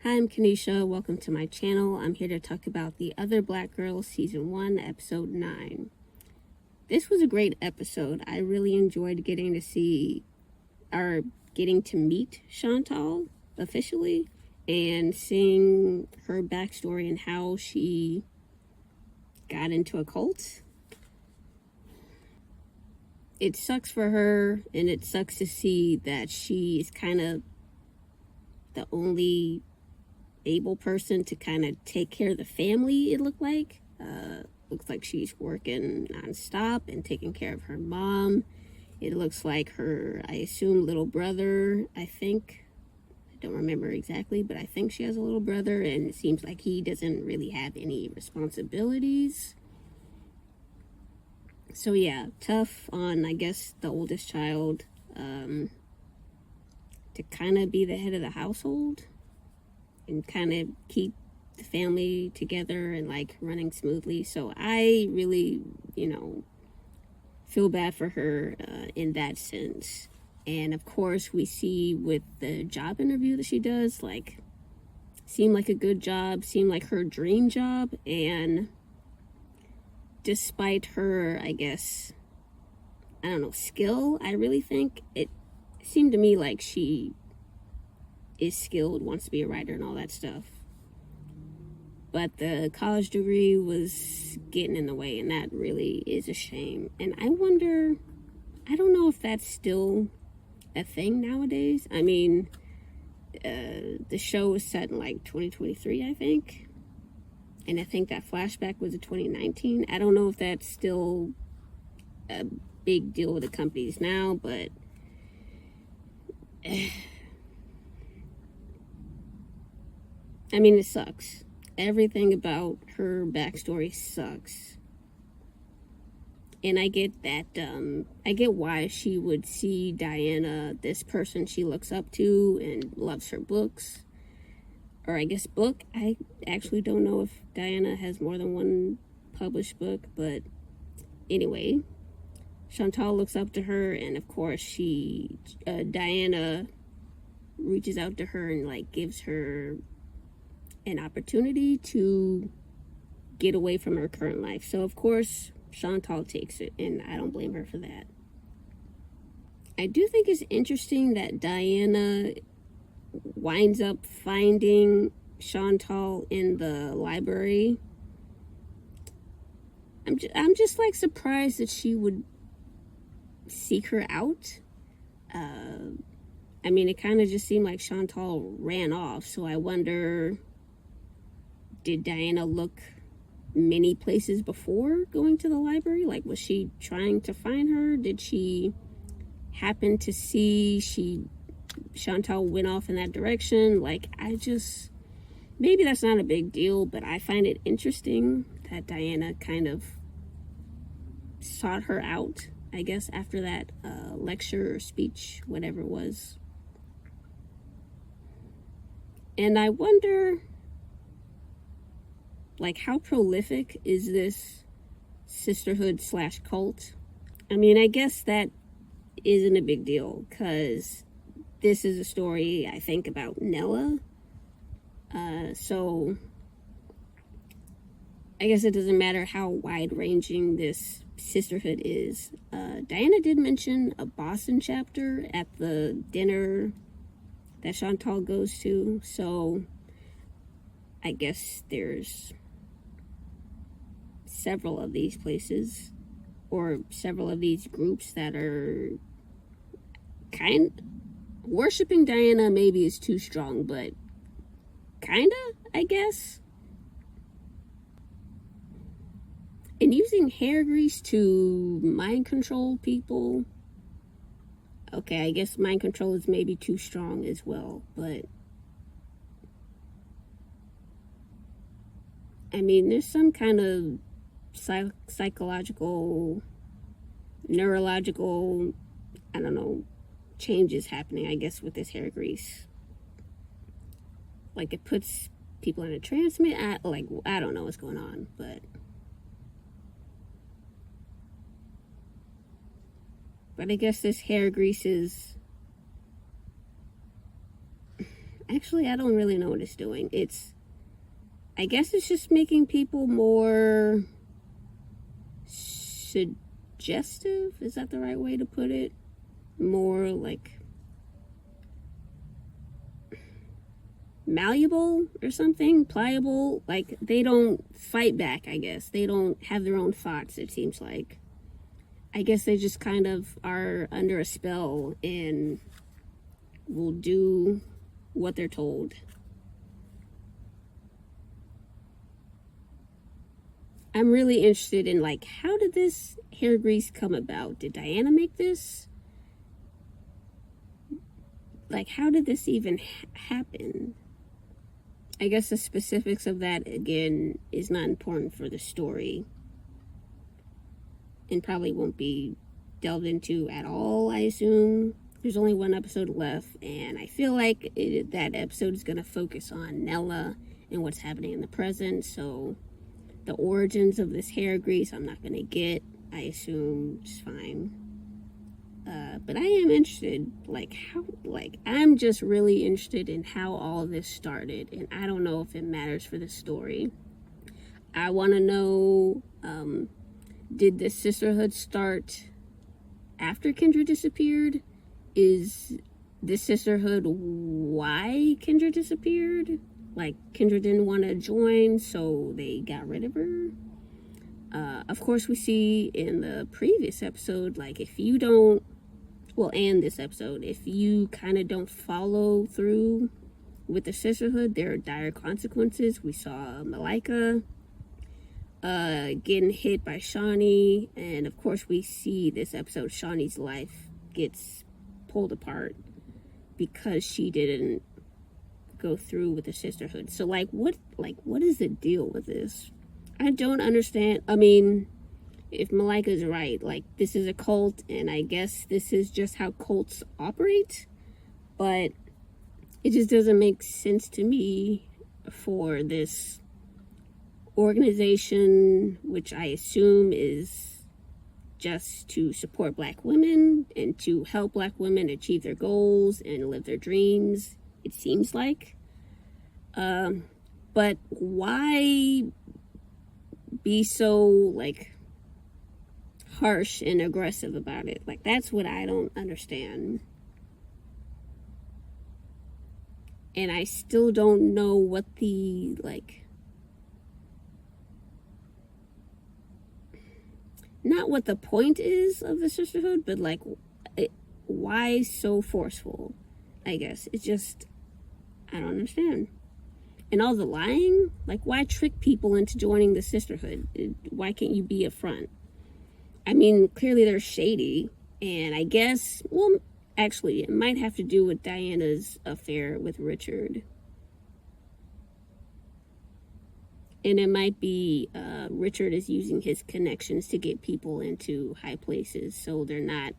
Hi, I'm Kanisha. Welcome to my channel. I'm here to talk about The Other Black Girl, Season 1, Episode 9. This was a great episode. I really enjoyed getting to meet Chantal officially and seeing her backstory and how she got into a cult. It sucks for her, and it sucks to see that she is kind of the only able person to kind of take care of the family. It looked like looks like she's working nonstop and taking care of her mom. It looks like her, I assume, little brother, I don't remember exactly, but I think she has a little brother, and it seems like he doesn't really have any responsibilities. So yeah, tough on, I guess, the oldest child to kind of be the head of the household and kind of keep the family together and like running smoothly. So I really, feel bad for her in that sense. And of course, we see with the job interview that she does, like, seemed like a good job, seemed like her dream job. And despite her, I guess, skill, I really think it seemed to me like she is skilled, wants to be a writer and all that stuff. But the college degree was getting in the way, and that really is a shame. And I don't know if that's still a thing nowadays. I mean, the show was set in like 2023, I think. And I think that flashback was in 2019. I don't know if that's still a big deal with the companies now, but I mean, it sucks. Everything about her backstory sucks. And I get that, I get why she would see Diana, this person she looks up to and loves her books. Or I guess book. I actually don't know if Diana has more than one published book, but anyway, Chantal looks up to her, and of course Diana reaches out to her and like gives her an opportunity to get away from her current life. So of course Chantal takes it, and I don't blame her for that. I do think it's interesting that Diana winds up finding Chantal in the library. I'm just like surprised that she would seek her out. I mean, it kind of just seemed like Chantal ran off, so I wonder, did Diana look many places before going to the library? Like, was she trying to find her? Did she happen to see Chantal went off in that direction? Like, maybe that's not a big deal, but I find it interesting that Diana kind of sought her out, I guess, after that lecture or speech, whatever it was. And I wonder, like, how prolific is this sisterhood / cult? I mean, I guess that isn't a big deal, because this is a story, I think, about Nella. So I guess it doesn't matter how wide-ranging this sisterhood is. Diana did mention a Boston chapter at the dinner that Chantal goes to, so I guess there's several of these places, or several of these groups that are worshipping Diana. Maybe is too strong, but kinda, I guess. And using hair grease to mind control people. Okay, I guess mind control is maybe too strong as well, but I mean, there's some kind of psychological, neurological, I don't know, changes happening, I guess, with this hair grease. Like, it puts people in a trance. I don't know what's going on, but I guess this hair grease is, Actually, I don't really know what it's doing. I guess it's just making people more suggestive. Is that the right way to put it? More like malleable or something, pliable. Like they don't fight back, I guess. They don't have their own thoughts, it seems like. I guess they just kind of are under a spell and will do what they're told. I'm really interested in, like, how did this hair grease come about? Did Diana make this? Like, how did this even happen? I guess the specifics of that, again, is not important for the story. And probably won't be delved into at all, I assume. There's only one episode left, and I feel like that episode is going to focus on Nella and what's happening in the present, so the origins of this hair grease I'm not going to get. I assume it's fine. But I am interested, I'm just really interested in how all this started, and I don't know if it matters for the story. I want to know, did the sisterhood start after Kendra disappeared? Is this sisterhood why Kendra disappeared? Like, Kendra didn't want to join, so they got rid of her? Of course, we see in the previous episode, like, if you don't, and this episode, if you kind of don't follow through with the sisterhood, there are dire consequences. We saw Malika getting hit by Shawnee, and of course we see this episode Shawnee's life gets pulled apart because she didn't go through with the sisterhood. So what is the deal with this? I don't understand. I mean, if Malika's right, like, this is a cult, and I guess this is just how cults operate, but it just doesn't make sense to me for this organization, which I assume is just to support Black women and to help Black women achieve their goals and live their dreams, it seems like. But why be so, like, harsh and aggressive about it? Like, that's what I don't understand. And I still don't know what the, like, not what the point is of the sisterhood, but, like, why so forceful? I guess it's just, I don't understand. And all the lying, like, why trick people into joining the sisterhood? Why can't you be upfront? I mean, clearly they're shady, and I guess, actually, it might have to do with Diana's affair with Richard. And it might be Richard is using his connections to get people into high places, so they're not.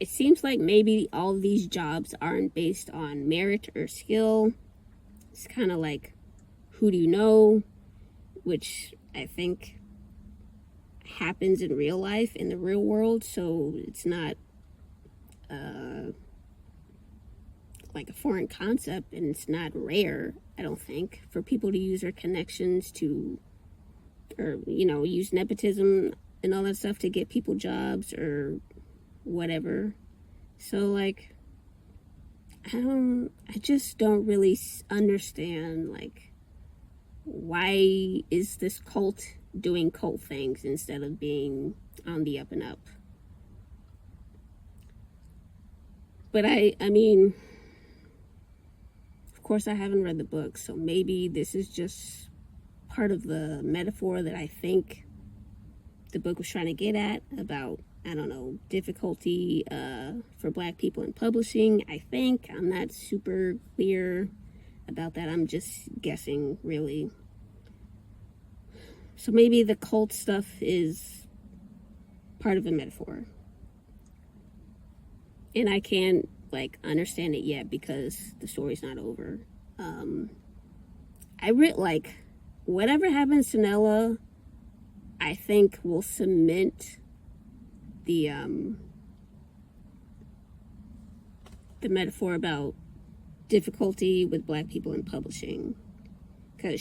It seems like maybe all of these jobs aren't based on merit or skill. It's kind of like, who do you know? Which I think happens in real life, in the real world, so it's not like a foreign concept, and it's not rare, I don't think, for people to use their connections to, or, use nepotism and all that stuff to get people jobs or whatever. So, like, I just don't really understand, like, why is this cult doing cult things instead of being on the up and up? But I mean, of course I haven't read the book, so maybe this is just part of the metaphor that I think the book was trying to get at about, I don't know, difficulty for Black people in publishing. I think I'm not super clear about that. I'm just guessing, really. So maybe the cult stuff is part of a metaphor. And I can't, like, understand it yet because the story's not over. Whatever happens to Nella, I think will cement the the metaphor about difficulty with Black people in publishing. Because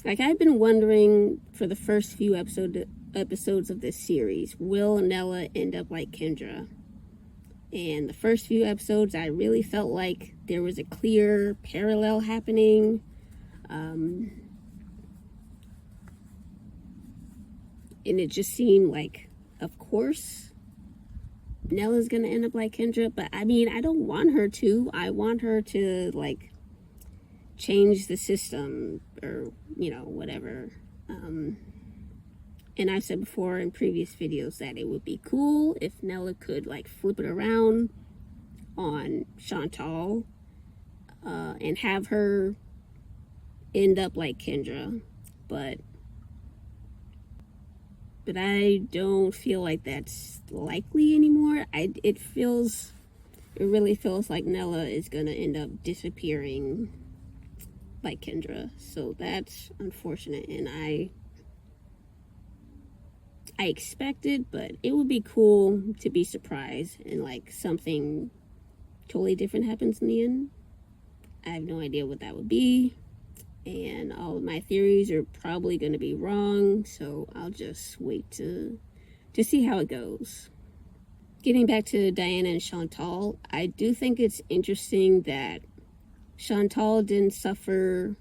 I've been wondering for the first few episodes of this series, will Nella end up like Kendra? And the first few episodes, I really felt like there was a clear parallel happening. And it just seemed like, of course, Nella's gonna end up like Kendra. But I mean, I don't want her to. I want her to, like, change the system or, whatever. And I've said before in previous videos that it would be cool if Nella could, like, flip it around on Chantal and have her end up like Kendra. But I don't feel like that's likely anymore. It really feels like Nella is gonna end up disappearing like Kendra. So that's unfortunate, and I expect it, but it would be cool to be surprised and, like, something totally different happens in the end. I have no idea what that would be, and all of my theories are probably going to be wrong, so I'll just wait to see how it goes. Getting back to Diana and Chantal, I do think it's interesting that Chantal didn't suffer,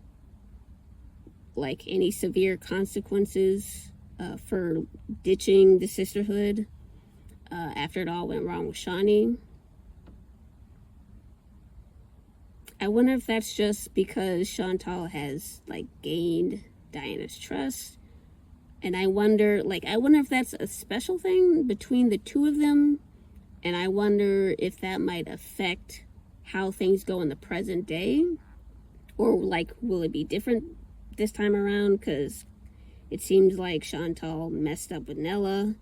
like, any severe consequences for ditching the sisterhood after it all went wrong with Shawnee. I wonder if that's just because Chantal has, like, gained Diana's trust. And I wonder if that's a special thing between the two of them. And I wonder if that might affect how things go in the present day. Or, like, will it be different this time around? Because it seems like Chantal messed up with Nella,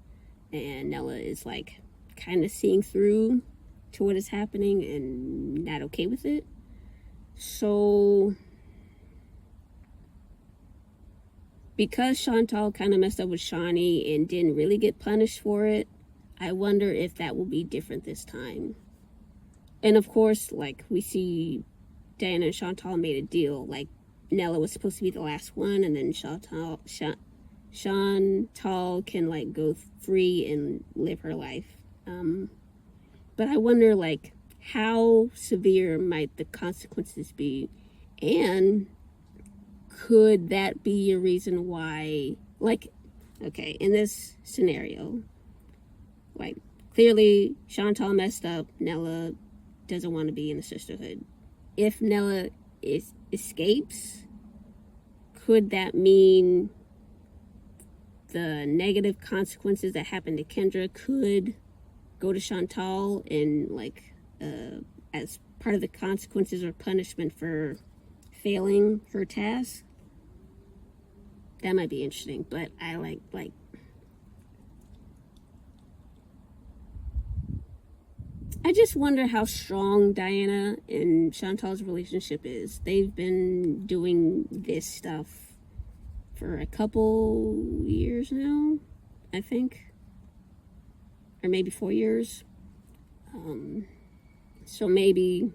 and Nella is, like, kind of seeing through to what is happening and not okay with it. So, because Chantal kind of messed up with Shawnee and didn't really get punished for it, I wonder if that will be different this time. And of course, like, we see Diana and Chantal made a deal. Like, Nella was supposed to be the last one, and then Chantal can, like, go free and live her life. But I wonder, like, how severe might the consequences be? And could that be a reason why, like, okay, in this scenario, like, clearly Chantal messed up. Nella doesn't want to be in the sisterhood. If Nella escapes, could that mean the negative consequences that happened to Kendra could go to Chantal and, like, as part of the consequences or punishment for failing her task? That might be interesting, but I I just wonder how strong Diana and Chantal's relationship is. They've been doing this stuff for a couple years now, I think. Or maybe 4 years. So maybe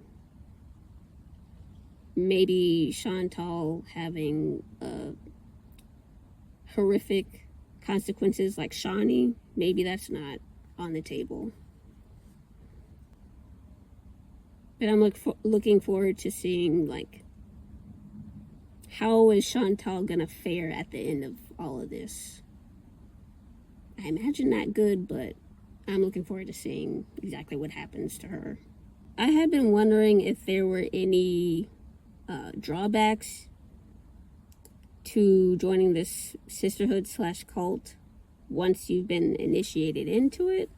Chantal having horrific consequences like Shawnee, maybe that's not on the table. But I'm looking forward to seeing, like, how is Chantal gonna fare at the end of all of this. I imagine not good, but I'm looking forward to seeing exactly what happens to her. I had been wondering if there were any drawbacks to joining this sisterhood / cult once you've been initiated into it.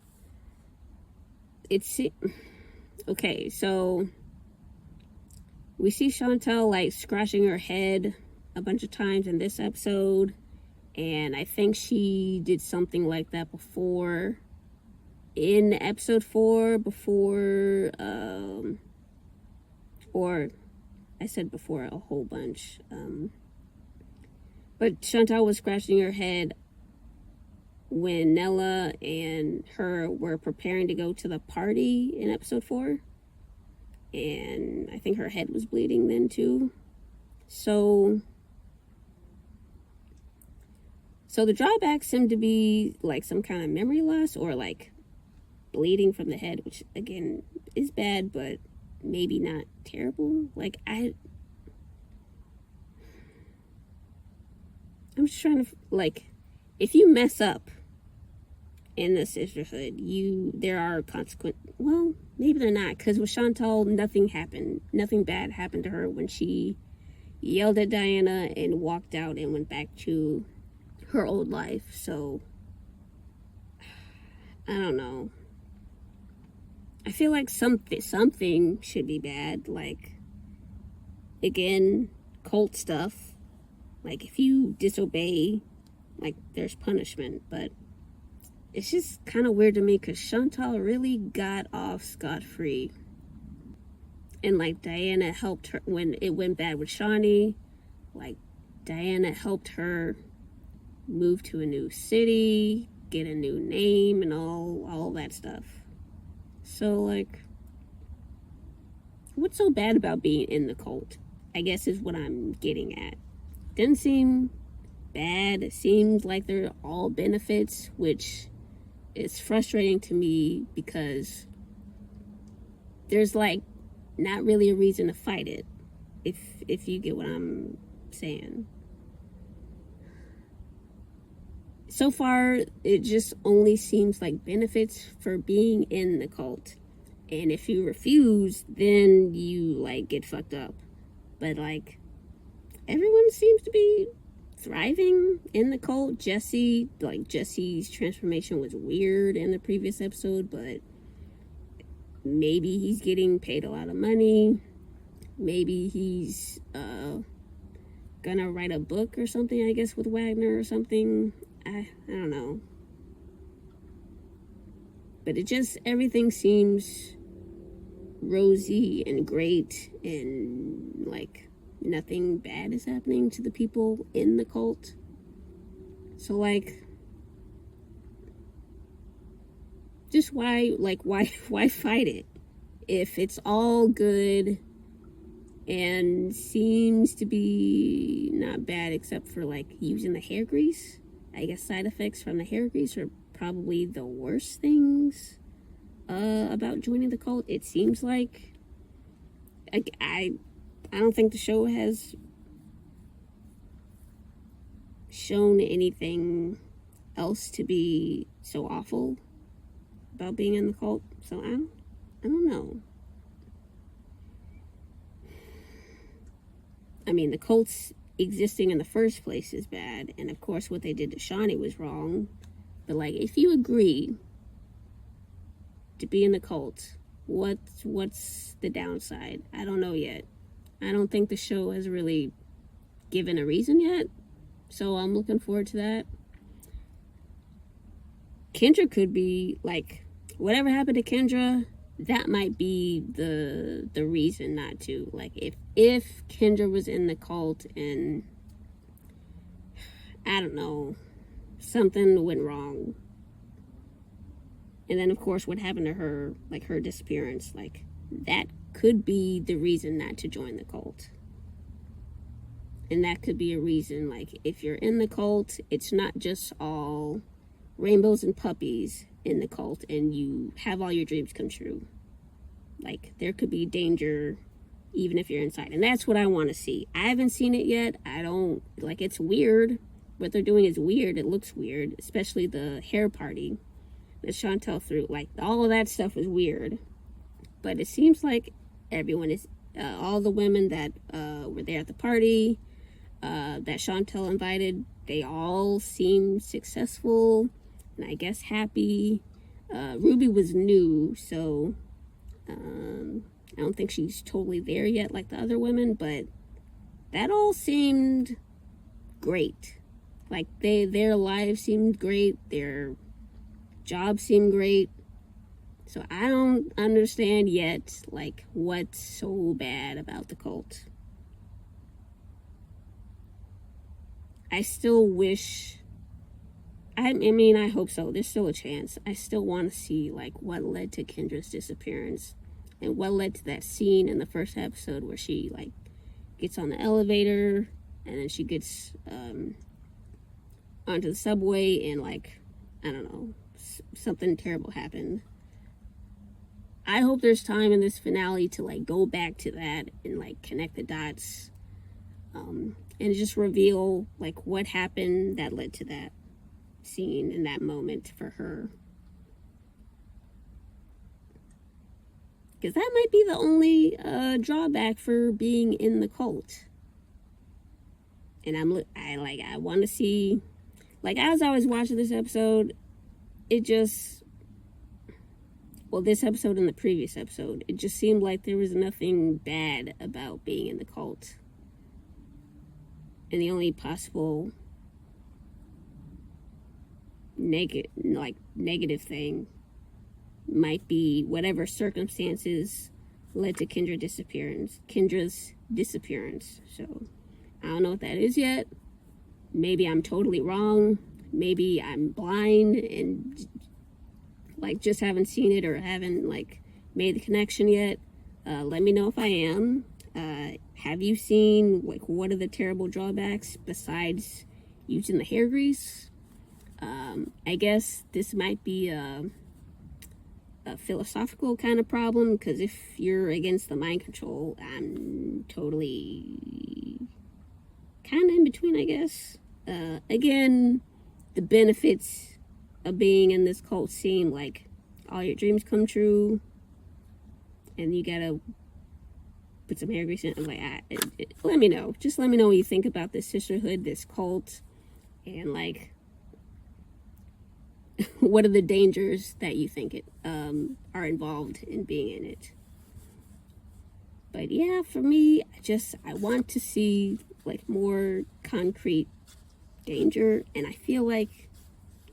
Okay, so we see Chantal, like, scratching her head a bunch of times in this episode, and I think she did something like that before in episode 4, or I said before a whole bunch, but Chantal was scratching her head when Nella and her were preparing to go to the party in episode 4. And I think her head was bleeding then too. So the drawbacks seem to be like some kind of memory loss or like bleeding from the head, which again is bad, but maybe not terrible. Like I'm just trying to, like, if you mess up in the sisterhood, there are consequences. Well, maybe they're not, because with Chantal, nothing bad happened to her when she yelled at Diana and walked out and went back to her old life. So I don't know. I feel like something should be bad. Like, again, cult stuff. Like, if you disobey, like, there's punishment. But it's just kind of weird to me because Chantal really got off scot-free. And, like, Diana helped her when it went bad with Shawnee. Like, Diana helped her move to a new city, get a new name, and all that stuff. So, like, what's so bad about being in the cult? I guess is what I'm getting at. Didn't seem bad. It seems like they're all benefits, which is frustrating to me because there's like not really a reason to fight it, if you get what I'm saying. So far, it just only seems like benefits for being in the cult. And if you refuse, then you, like, get fucked up. But, like, everyone seems to be thriving in the cult. Jesse's transformation was weird in the previous episode, but maybe he's getting paid a lot of money. Maybe he's gonna write a book or something, I guess, with Wagner or something. I don't know. But everything seems rosy and great, and like nothing bad is happening to the people in the cult. So like, just why fight it if it's all good and seems to be not bad, except for like using the hair grease. I guess side effects from the hair grease are probably the worst things about joining the cult. It seems like I don't think the show has shown anything else to be so awful about being in the cult. So I don't know. I mean, the cult's existing in the first place is bad, and of course what they did to Shawnee was wrong. But like, if you agree to be in the cult, what's the downside? I don't know yet. I don't think the show has really given a reason yet, so I'm looking forward to that. Kendra could be like, whatever happened to Kendra, that might be the reason not to. Like, if Kendra was in the cult and I don't know, something went wrong, and then of course what happened to her, like her disappearance, like that could be the reason not to join the cult. And that could be a reason, like, if you're in the cult, it's not just all rainbows and puppies in the cult and you have all your dreams come true. Like, there could be danger even if you're inside, and that's what I want to see. I haven't seen it yet. I don't like, it's weird. What they're doing is weird. It looks weird, especially the hair party that Chantal threw. Like, all of that stuff was weird. But it seems like everyone is all the women that were there at the party that Chantal invited, they all seemed successful and I guess happy. Ruby was new, so I don't think she's totally there yet like the other women, but that all seemed great. Like, their lives seemed great, their jobs seemed great. So I don't understand yet, like, what's so bad about the cult. I still wish I mean, I hope so. There's still a chance. I still want to see, like, what led to Kendra's disappearance and what led to that scene in the first episode where she, like, gets on the elevator and then she gets onto the subway and, like, I don't know, something terrible happened. I hope there's time in this finale to, like, go back to that and, like, connect the dots and just reveal, like, what happened that led to that scene in that moment for her. Because that might be the only drawback for being in the cult. And I want to see, like, as I was watching this episode, it just, well, this episode and the previous episode, it just seemed like there was nothing bad about being in the cult. And the only possible negative thing might be whatever circumstances led to Kendra's disappearance. So I don't know what that is yet. Maybe I'm totally wrong. Maybe I'm blind and, like, just haven't seen it or haven't, like, made the connection yet. Let me know if I am. Have you seen, like, what are the terrible drawbacks besides using the hair grease? I guess this might be a philosophical kind of problem, because if you're against the mind control, I'm totally kind of in between, I guess. Again, the benefits of being in this cult seem like all your dreams come true, and you gotta put some hair grease in. Like, let me know. Just let me know what you think about this sisterhood, this cult, and, like, what are the dangers that you think are involved in being in it. But yeah, for me, I want to see, like, more concrete danger, and I feel like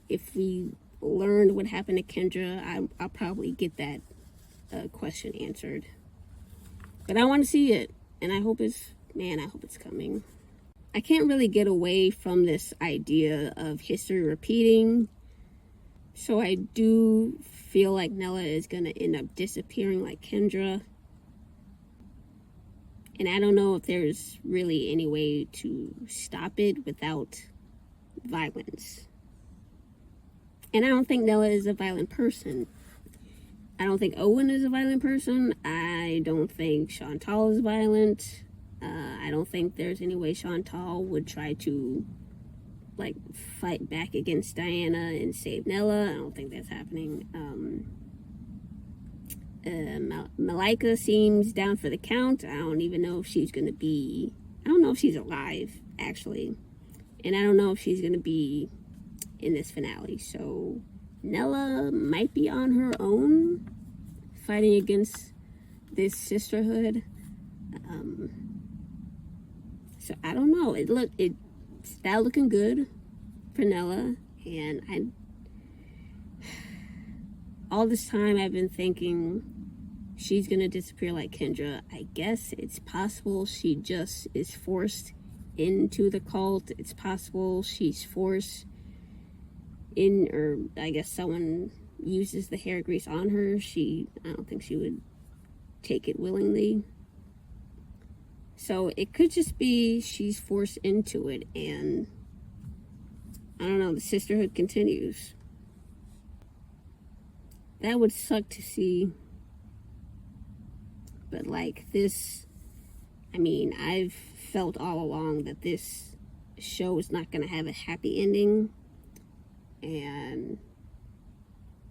if we learned what happened to Kendra, I'll probably get that question answered. But I want to see it, and I hope it's coming. I can't really get away from this idea of history repeating. So I do feel like Nella is going to end up disappearing like Kendra. And I don't know if there's really any way to stop it without violence. And I don't think Nella is a violent person. I don't think Owen is a violent person. I don't think Chantal is violent. I don't think there's any way Chantal would try to, like, fight back against Diana and save Nella. I don't think that's happening. Malika seems down for the count. I don't even know if she's going to be... I don't know if she's alive, actually. And I don't know if she's going to be in this finale. So Nella might be on her own, fighting against this sisterhood. So I don't know. It's not looking good for Nella. And all this time I've been thinking she's going to disappear like Kendra. I guess it's possible she just is forced into the cult. It's possible she's forced in, or I guess someone uses the hair grease on her. I don't think she would take it willingly. So it could just be she's forced into it, and I don't know, the sisterhood continues. That would suck to see. But, like, this, I mean, I've felt all along that this show is not going to have a happy ending. And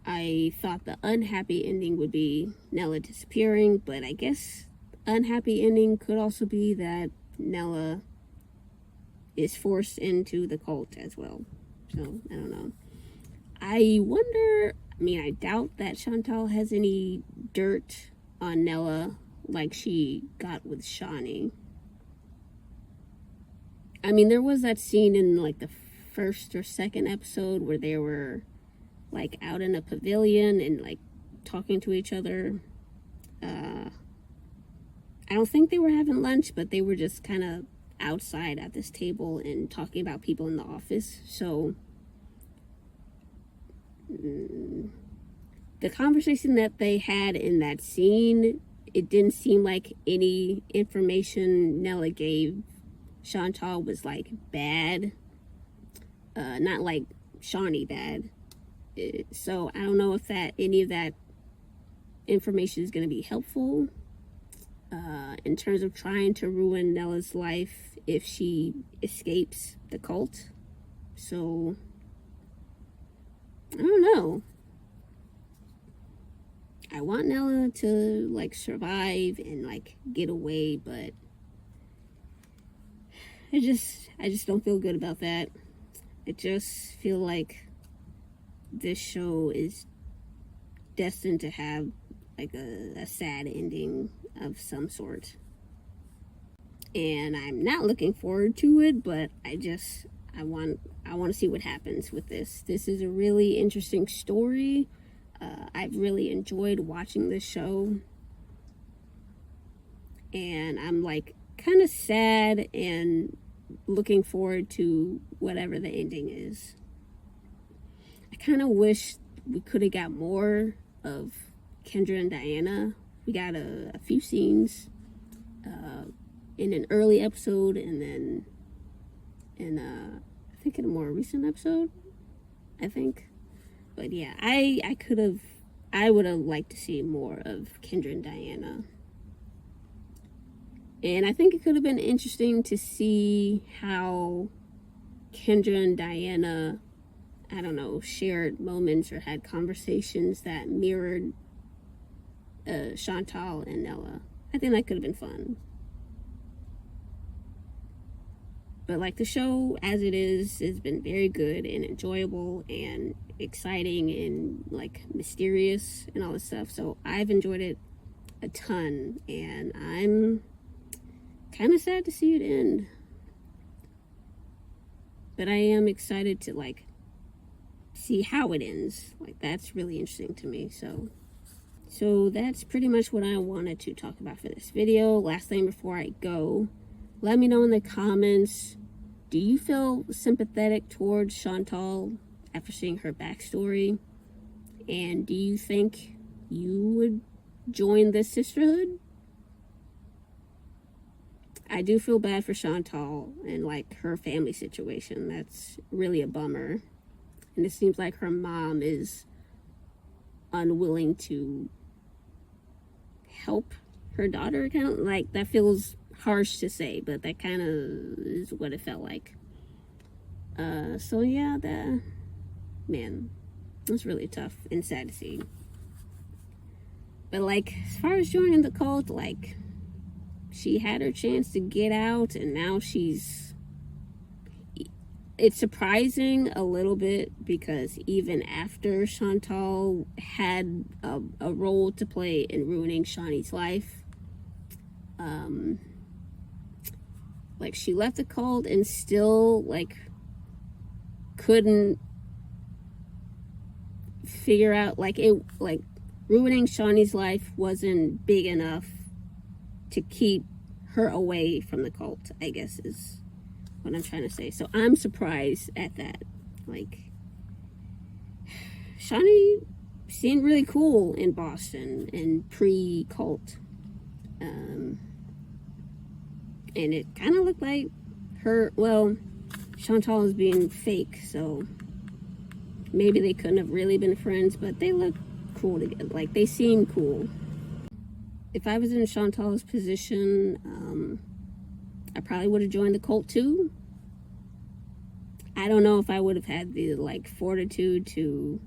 I thought the unhappy ending would be Nella disappearing, but I guess unhappy ending could also be that Nella is forced into the cult as well. So, I don't know. I wonder, I mean, I doubt that Chantal has any dirt on Nella like she got with Shawnee. I mean, there was that scene in, like, the first or second episode where they were, like, out in a pavilion and, like, talking to each other. I don't think they were having lunch, but they were just kind of outside at this table and talking about people in the office. So The conversation that they had in that scene, it didn't seem like any information Nella gave Chantal was like bad. Not like Shawnee bad. So I don't know if that any of that information is going to be helpful in terms of trying to ruin Nella's life if she escapes the cult. So I don't know. I want Nella to like survive and like get away, but I just don't feel good about that. I just feel like this show is destined to have like a sad ending of some sort. And I'm not looking forward to it, but I want to see what happens with this. This is a really interesting story. I've really enjoyed watching this show. And I'm like kind of sad and looking forward to whatever the ending is. I kind of wish we could have got more of Kendra and Diana. We got a few scenes in an early episode, and then in I think in a more recent episode, I think. But yeah, I would have liked to see more of Kendra and Diana. And I think it could have been interesting to see how Kendra and Diana, I don't know, shared moments or had conversations that mirrored Chantal and Nella. I think that could have been fun. But like the show as it is has been very good and enjoyable and exciting and like mysterious and all this stuff. So I've enjoyed it a ton, and I'm kind of sad to see it end. But I am excited to like see how it ends. Like that's really interesting to me. So that's pretty much what I wanted to talk about for this video. Last thing before I go, let me know in the comments, do you feel sympathetic towards Chantal after seeing her backstory? And do you think you would join this sisterhood? I do feel bad for Chantal and like her family situation. That's really a bummer. And it seems like her mom is unwilling to help her daughter, kind of like, that feels harsh to say, but that kind of is what it felt like. So yeah, it's really tough and sad to see. But like, as far as joining the cult, like, she had her chance to get out, and now it's surprising a little bit, because even after Chantal had a role to play in ruining Shawnee's life, like, she left the cult and still like couldn't figure out, like, ruining Shawnee's life wasn't big enough to keep her away from the cult, I guess is what I'm trying to say. So I'm surprised at that. Like, Shawnee seemed really cool in Boston and pre-cult. And it kind of looked like Chantal is being fake, so maybe they couldn't have really been friends, but they look cool together. Like, they seem cool. If I was in Chantal's position, I probably would have joined the cult too. I don't know if I would have had the like fortitude to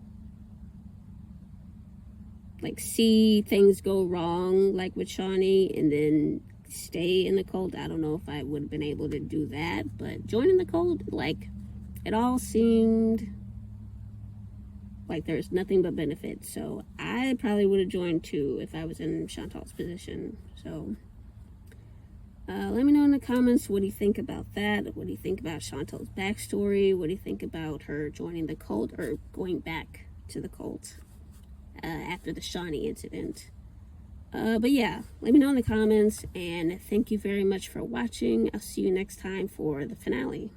like see things go wrong, like with Shawnee, and then stay in the cult. I don't know if I would have been able to do that, but joining the cult, like, it all seemed like there's nothing but benefits. So I probably would have joined too if I was in Chantal's position. So let me know in the comments, what do you think about that? What do you think about Chantal's backstory? What do you think about her joining the cult or going back to the cult after the Shawnee incident? But yeah, let me know in the comments, and thank you very much for watching. I'll see you next time for the finale.